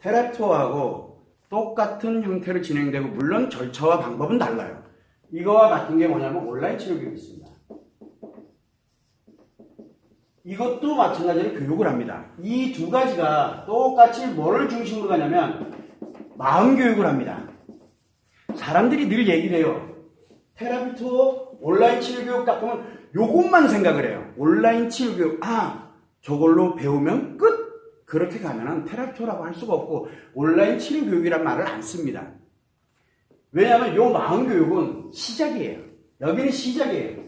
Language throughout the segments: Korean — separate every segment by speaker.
Speaker 1: 테라토하고 똑같은 형태로 진행되고 물론 절차와 방법은 달라요. 이거와 같은 게 뭐냐면 온라인 치료 교육이 있습니다. 이것도 마찬가지로 교육을 합니다. 이 두 가지가 똑같이 뭐를 중심으로 가냐면 마음 교육을 합니다. 사람들이 늘 얘기를 해요. 테라피 투어 온라인 치료 교육 딱 보면 요것만 생각을 해요. 온라인 치료 교육, 저걸로 배우면 끝! 그렇게 가면은 테라피 투어라고 할 수가 없고 온라인 치료 교육이란 말을 안 씁니다. 왜냐하면 요 마음 교육은 시작이에요. 여기는 시작이에요.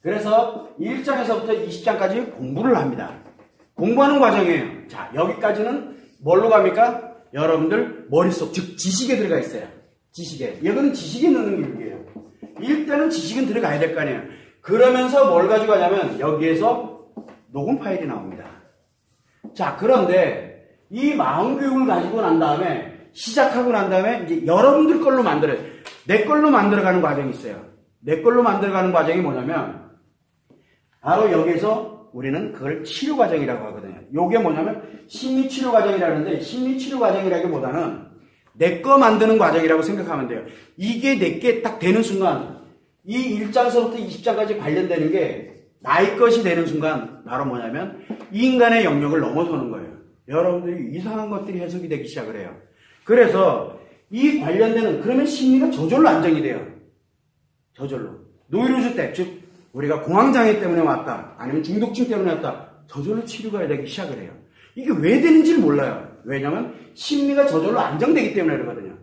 Speaker 1: 그래서 1장에서부터 20장까지 공부를 합니다. 공부하는 과정이에요. 자, 여기까지는 뭘로 갑니까? 여러분들 머릿속, 즉 지식에 들어가 있어요. 지식에. 여기는 지식에 넣는 교육이에요. 일단은 지식은 들어가야 될 거 아니에요. 그러면서 뭘 가지고 가냐면 여기에서 녹음 파일이 나옵니다. 자, 그런데 이 마음 교육을 가지고 난 다음에 시작하고 난 다음에 이제 여러분들 걸로 만들어요. 내 걸로 만들어가는 과정이 있어요. 내 걸로 만들어가는 과정이 뭐냐면 바로 여기서 우리는 그걸 치료 과정이라고 하거든요. 요게 뭐냐면 심리치료 과정이라는데 심리치료 과정이라기보다는 내 거 만드는 과정이라고 생각하면 돼요. 이게 내게 딱 되는 순간 이 1장서부터 20장까지 관련되는 게 나의 것이 되는 순간 바로 뭐냐면 인간의 영역을 넘어서는 거예요. 여러분들이 이상한 것들이 해석이 되기 시작을 해요. 그래서 이 관련되는 그러면 심리가 저절로 안정이 돼요. 저절로. 노이로즈 때, 즉 우리가 공황장애 때문에 왔다 아니면 중독증 때문에 왔다 저절로 치료가 되기 시작을 해요. 이게 왜 되는지를 몰라요. 왜냐하면 심리가 저절로 안정되기 때문에 그러거든요.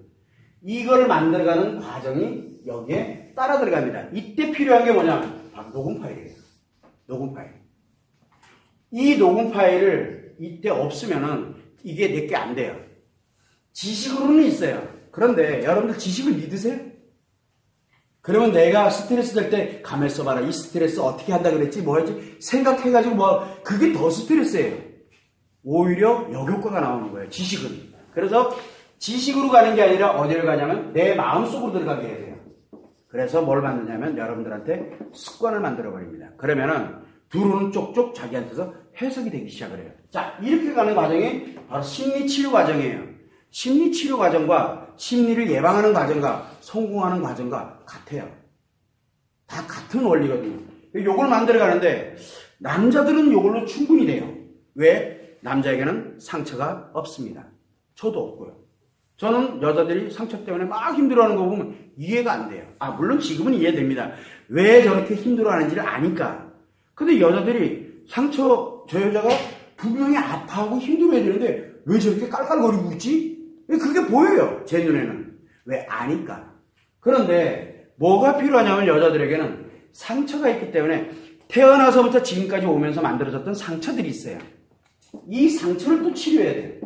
Speaker 1: 이걸 만들어가는 과정이 여기에 따라 들어갑니다. 이때 필요한 게 뭐냐면 바로 녹음 파일이에요. 녹음 파일. 이 녹음 파일을 이때 없으면은 이게 내게 안 돼요. 지식으로는 있어요. 그런데 여러분들 지식을 믿으세요? 그러면 내가 스트레스 될 때 가만있어 봐라. 이 스트레스 어떻게 한다 그랬지? 뭐 했지? 생각해가지고 그게 더 스트레스예요. 오히려 역효과가 나오는 거예요. 지식은. 그래서 지식으로 가는 게 아니라 어디를 가냐면 내 마음속으로 들어가게 해야 돼요. 그래서 뭘 만드냐면 여러분들한테 습관을 만들어버립니다. 그러면은 들어오는 쪽쪽 자기한테서 해석이 되기 시작을 해요. 자, 이렇게 가는 과정이 바로 심리치료 과정이에요. 심리치료 과정과 심리를 예방하는 과정과 성공하는 과정과 같아요. 다 같은 원리거든요. 요걸 만들어가는데 남자들은 요걸로 충분히 돼요. 왜? 남자에게는 상처가 없습니다. 저도 없고요. 저는 여자들이 상처 때문에 막 힘들어하는 거 보면 이해가 안 돼요. 물론 지금은 이해됩니다. 왜 저렇게 힘들어하는지를 아니까. 근데 여자들이 저 여자가 분명히 아파하고 힘들어야 되는데 왜 저렇게 깔깔거리고 있지? 그게 보여요. 제 눈에는. 왜? 아니까. 그런데 뭐가 필요하냐면 여자들에게는 상처가 있기 때문에 태어나서부터 지금까지 오면서 만들어졌던 상처들이 있어요. 이 상처를 또 치료해야 돼요.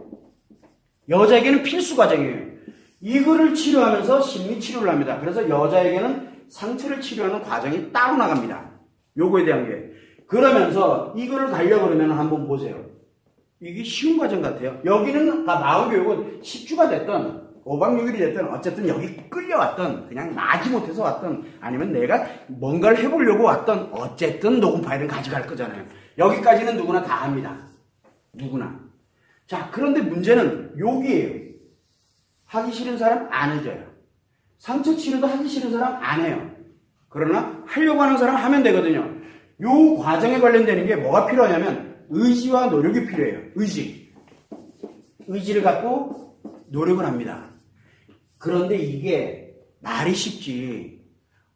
Speaker 1: 여자에게는 필수 과정이에요. 이거를 치료하면서 심리치료를 합니다. 그래서 여자에게는 상처를 치료하는 과정이 따로 나갑니다. 요거에 대한 게. 그러면서 이거를 가려고 그러면 한번 보세요. 이게 쉬운 과정 같아요. 여기는 다 마음교육은 10주가 됐던 5박 6일이 됐든 어쨌든 여기 끌려왔던 그냥 나지 못해서 왔던 아니면 내가 뭔가를 해보려고 왔던 어쨌든 녹음 파일은 가져갈 거잖아요. 여기까지는 누구나 다 합니다. 누구나. 자, 그런데 문제는 여기에요. 하기 싫은 사람 안 해줘요. 상처 치료도 하기 싫은 사람 안 해요. 그러나 하려고 하는 사람 하면 되거든요. 요 과정에 관련되는 게 뭐가 필요하냐면 의지와 노력이 필요해요. 의지를 갖고 노력을 합니다. 그런데 이게 말이 쉽지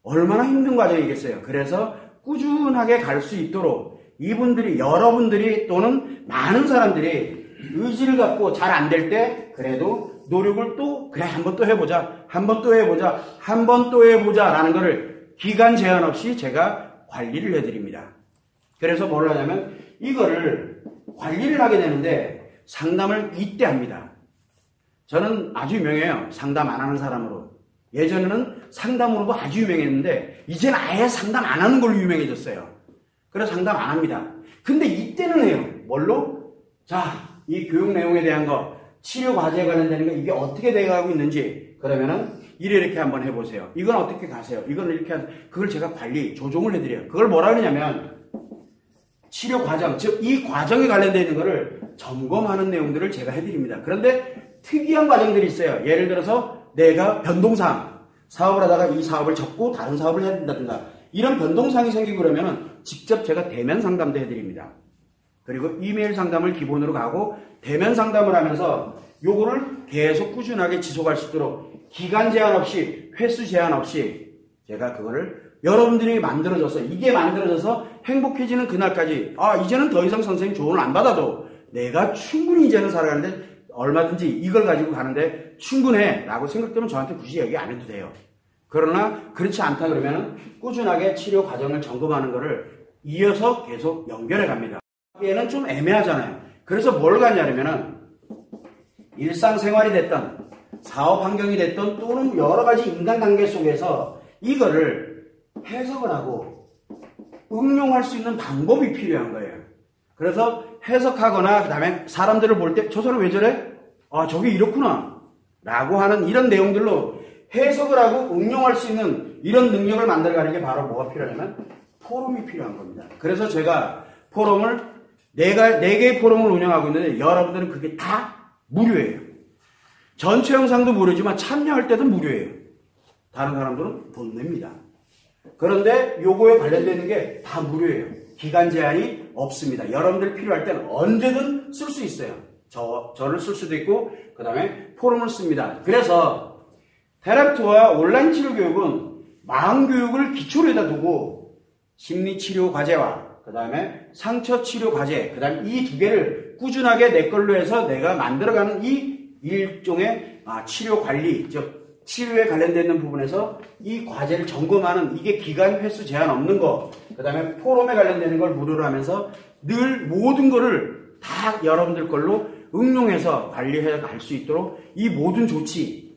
Speaker 1: 얼마나 힘든 과정이겠어요. 그래서 꾸준하게 갈 수 있도록 여러분들이 또는 많은 사람들이 의지를 갖고 잘 안 될 때 그래도 노력을 그래 한 번 또 해보자, 한 번 또 해보자, 한 번 또 해보자 라는 거를 기간 제한 없이 제가 관리를 해드립니다. 그래서 뭘 하냐면 이거를 관리를 하게 되는데 상담을 이때 합니다. 저는 아주 유명해요. 상담 안 하는 사람으로. 예전에는 상담으로도 아주 유명했는데 이제는 아예 상담 안 하는 걸로 유명해졌어요. 그래서 상담 안 합니다. 근데 이때는 해요. 뭘로? 자, 이 교육 내용에 대한 거, 치료 과제에 관련되는 거 이게 어떻게 돼가고 있는지 그러면은 이렇게 한번 해보세요. 이건 어떻게 가세요? 이건 이렇게 그걸 제가 조종을 해드려요. 그걸 뭐라 그러냐면 치료 과정, 즉 이 과정에 관련되어 있는 것을 점검하는 내용들을 제가 해드립니다. 그런데 특이한 과정들이 있어요. 예를 들어서 내가 변동사항, 사업을 하다가 이 사업을 접고 다른 사업을 해야 된다든가 이런 변동사항이 생기고 그러면은 직접 제가 대면 상담도 해드립니다. 그리고 이메일 상담을 기본으로 가고 대면 상담을 하면서 요거를 계속 꾸준하게 지속할 수 있도록 기간 제한 없이 횟수 제한 없이 제가 그거를 여러분들이 만들어져서 이게 만들어져서 행복해지는 그날까지 이제는 더 이상 선생님 조언을 안 받아도 내가 충분히 이제는 살아가는데 얼마든지 이걸 가지고 가는데 충분해 라고 생각되면 저한테 굳이 얘기 안 해도 돼요. 그러나 그렇지 않다 그러면 꾸준하게 치료 과정을 점검하는 거를 이어서 계속 연결해 갑니다. 얘는 좀 애매하잖아요. 그래서 뭘 가냐면은 일상생활이 됐던 사업 환경이 됐던 또는 여러 가지 인간관계 속에서 이거를 해석을 하고 응용할 수 있는 방법이 필요한 거예요. 그래서 해석하거나 그 다음에 사람들을 볼 때 저 사람 왜 저래? 저게 이렇구나 라고 하는 이런 내용들로 해석을 하고 응용할 수 있는 이런 능력을 만들어가는 게 바로 뭐가 필요하냐면 포럼이 필요한 겁니다. 그래서 제가 포럼을 4개의 포럼을 운영하고 있는데 여러분들은 그게 다 무료예요. 전체 영상도 무료지만 참여할 때도 무료예요. 다른 사람들은 돈 냅니다. 그런데 요거에 관련되는 게 다 무료예요. 기간 제한이 없습니다. 여러분들 필요할 때는 언제든 쓸 수 있어요. 저를 쓸 수도 있고 그 다음에 포럼을 씁니다. 그래서 테라피와 온라인 치료 교육은 마음교육을 기초로 해다 두고 심리치료 과제와 그 다음에 상처치료 과제 그 다음에 이 2개를 꾸준하게 내 걸로 해서 내가 만들어가는 이 일종의 치료 관리 즉 치료에 관련되는 부분에서 이 과제를 점검하는 이게 기간 횟수 제한 없는 거 그 다음에 포럼에 관련되는 걸 무료로 하면서 늘 모든 거를 다 여러분들 걸로 응용해서 관리해 갈 수 있도록 이 모든 조치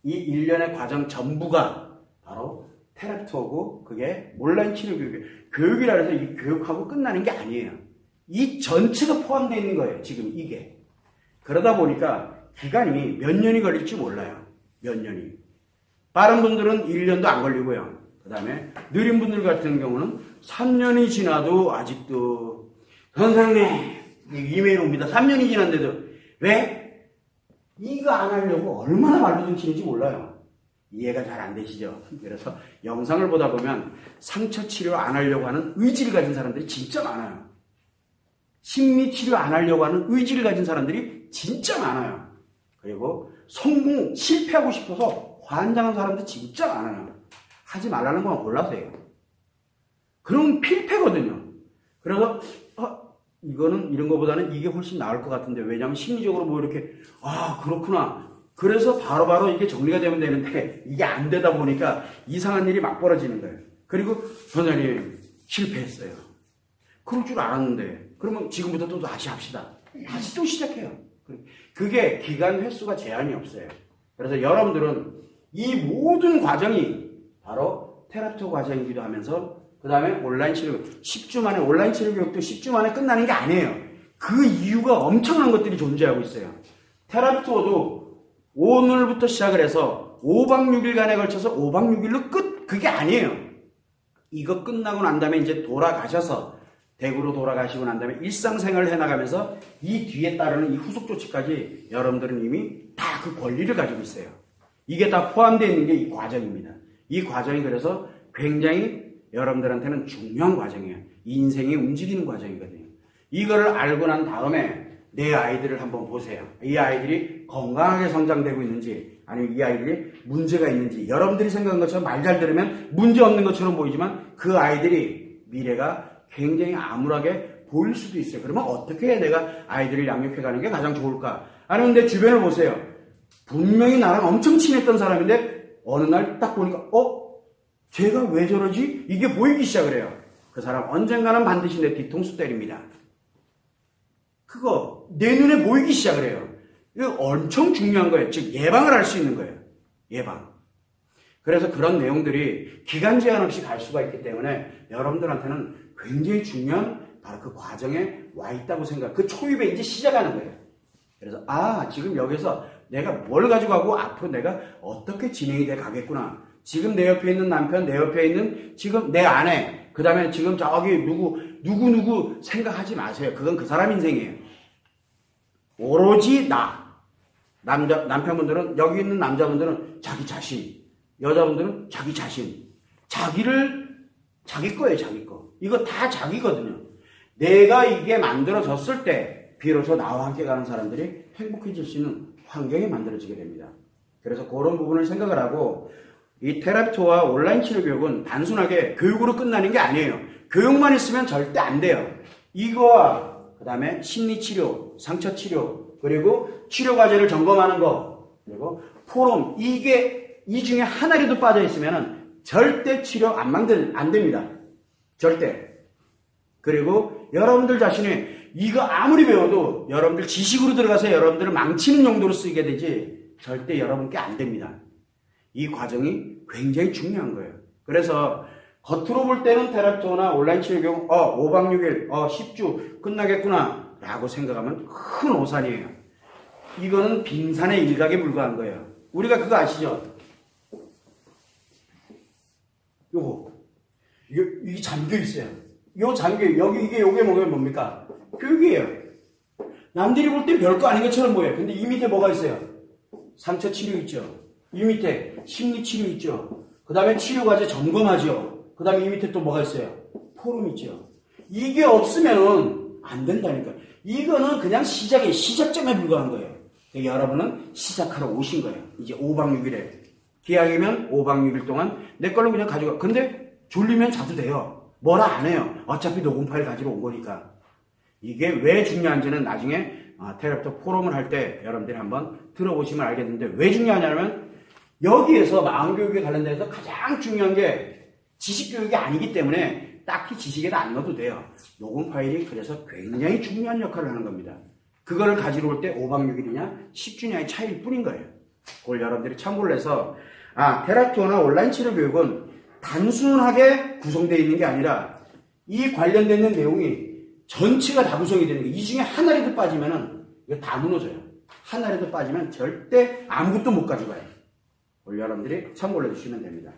Speaker 1: 이 일련의 과정 전부가 바로 테라피투어고 그게 온라인 치료 교육이에요. 교육이라 해서 이 교육하고 끝나는 게 아니에요. 이 전체가 포함되어 있는 거예요. 지금 이게. 그러다 보니까 기간이 몇 년이 걸릴지 몰라요. 몇 년이. 빠른 분들은 1년도 안 걸리고요. 그 다음에 느린 분들 같은 경우는 3년이 지나도 아직도 선생님 이메일 옵니다. 3년이 지났는데도 왜? 이거 안 하려고 얼마나 말로좀 치는지 몰라요. 이해가 잘 안 되시죠? 그래서 영상을 보다 보면 상처 치료 안 하려고 하는 의지를 가진 사람들이 진짜 많아요. 심리 치료 안 하려고 하는 의지를 가진 사람들이 진짜 많아요. 그리고 성공, 실패하고 싶어서 환장한 사람들 진짜 많아요. 하지 말라는 것만 골라서 해요. 그럼 필패거든요. 그래서 이거는 이런 것보다는 이게 훨씬 나을 것 같은데 왜냐하면 심리적으로 뭐 이렇게 그렇구나. 그래서 바로바로 이게 정리가 되면 되는데 이게 안 되다 보니까 이상한 일이 막 벌어지는 거예요. 그리고 선생님 실패했어요. 그럴 줄 알았는데 그러면 지금부터 또 다시 합시다. 다시 또 시작해요. 그게 기간 횟수가 제한이 없어요. 그래서 여러분들은 이 모든 과정이 바로 테라피투어 과정이기도 하면서 그 다음에 온라인 치료 10주 만에 온라인 치료 교육도 10주 만에 끝나는 게 아니에요. 그 이유가 엄청난 것들이 존재하고 있어요. 테라피투어도 오늘부터 시작을 해서 5박 6일간에 걸쳐서 5박 6일로 끝! 그게 아니에요. 이거 끝나고 난 다음에 이제 돌아가셔서 대구로 돌아가시고 난 다음에 일상생활을 해나가면서 이 뒤에 따르는 이 후속 조치까지 여러분들은 이미 다 그 권리를 가지고 있어요. 이게 다 포함되어 있는 게 이 과정입니다. 이 과정이 그래서 굉장히 여러분들한테는 중요한 과정이에요. 인생이 움직이는 과정이거든요. 이거를 알고 난 다음에 내 아이들을 한번 보세요. 이 아이들이 건강하게 성장되고 있는지 아니면 이 아이들이 문제가 있는지 여러분들이 생각한 것처럼 말 잘 들으면 문제 없는 것처럼 보이지만 그 아이들이 미래가 굉장히 암울하게 보일 수도 있어요. 그러면 어떻게 내가 아이들을 양육해가는 게 가장 좋을까? 아니면 내 주변을 보세요. 분명히 나랑 엄청 친했던 사람인데 어느 날 딱 보니까 쟤가 왜 저러지? 이게 보이기 시작을 해요. 그 사람 언젠가는 반드시 내 뒤통수 때립니다. 그거 내 눈에 보이기 시작을 해요. 이거 엄청 중요한 거예요. 즉 예방을 할 수 있는 거예요. 예방. 그래서 그런 내용들이 기간 제한 없이 갈 수가 있기 때문에 여러분들한테는 굉장히 중요한 바로 그 과정에 와 있다고 생각. 그 초입에 이제 시작하는 거예요. 그래서 지금 여기서 내가 뭘 가지고 가고 앞으로 내가 어떻게 진행이 돼 가겠구나. 지금 내 옆에 있는 남편, 내 옆에 있는 지금 내 아내, 그 다음에 지금 저기 누구 누구 생각하지 마세요. 그건 그 사람 인생이에요. 오로지 남편분들은, 여기 있는 남자분들은 자기 자신, 여자분들은 자기 자신. 자기 거예요, 자기 거. 이거 다 자기거든요. 내가 이게 만들어졌을 때, 비로소 나와 함께 가는 사람들이 행복해질 수 있는 환경이 만들어지게 됩니다. 그래서 그런 부분을 생각을 하고, 이 테라피토와 온라인 치료 교육은 단순하게 교육으로 끝나는 게 아니에요. 교육만 있으면 절대 안 돼요. 이거와 그 다음에 심리치료, 상처치료, 그리고 치료 과제를 점검하는 거, 그리고 포럼, 이 중에 하나라도 빠져 있으면 절대 치료 안 됩니다. 절대. 그리고 여러분들 자신이 이거 아무리 배워도 여러분들 지식으로 들어가서 여러분들을 망치는 용도로 쓰게 되지 절대 여러분께 안 됩니다. 이 과정이 굉장히 중요한 거예요. 그래서 겉으로 볼 때는 테라피토나 온라인 치료 교육 5박 6일 10주 끝나겠구나 라고 생각하면 큰 오산이에요. 이거는 빙산의 일각에 불과한 거예요. 우리가 그거 아시죠? 이게 잠겨 있어요. 요게 뭡니까? 교육이에요. 남들이 볼 때 별거 아닌 것처럼 보여요. 근데 이 밑에 뭐가 있어요? 상처 치료 있죠. 이 밑에 심리 치료 있죠. 그 다음에 치료 과제 점검하죠. 그 다음에 이 밑에 또 뭐가 있어요? 포럼 있죠. 이게 없으면은 안 된다니까. 이거는 그냥 시작점에 불과한 거예요. 여러분은 시작하러 오신 거예요. 이제 5박 6일에. 기왕이면 5박 6일 동안 내 걸로 그냥 가져가. 근데 졸리면 자도 돼요. 뭐라 안 해요. 어차피 녹음 파일 가지러 온 거니까. 이게 왜 중요한지는 나중에 테라피토 포럼을 할 때 여러분들이 한번 들어보시면 알겠는데 왜 중요하냐면 여기에서 마음교육에 관련돼서 가장 중요한 게 지식교육이 아니기 때문에 딱히 지식에다 안 넣어도 돼요. 녹음 파일이 그래서 굉장히 중요한 역할을 하는 겁니다. 그거를 가지러 올 때 5박 6일이냐 10주냐의 차이일 뿐인 거예요. 그걸 여러분들이 참고를 해서 테라피토나 온라인 치료 교육은 단순하게 구성되어 있는 게 아니라 이 관련되는 내용이 전체가 다 구성이 되는 거예요. 이 중에 하나라도 빠지면은 이거 다 무너져요. 하나라도 빠지면 절대 아무것도 못 가져가요. 여러분들이 참고를 해주시면 됩니다.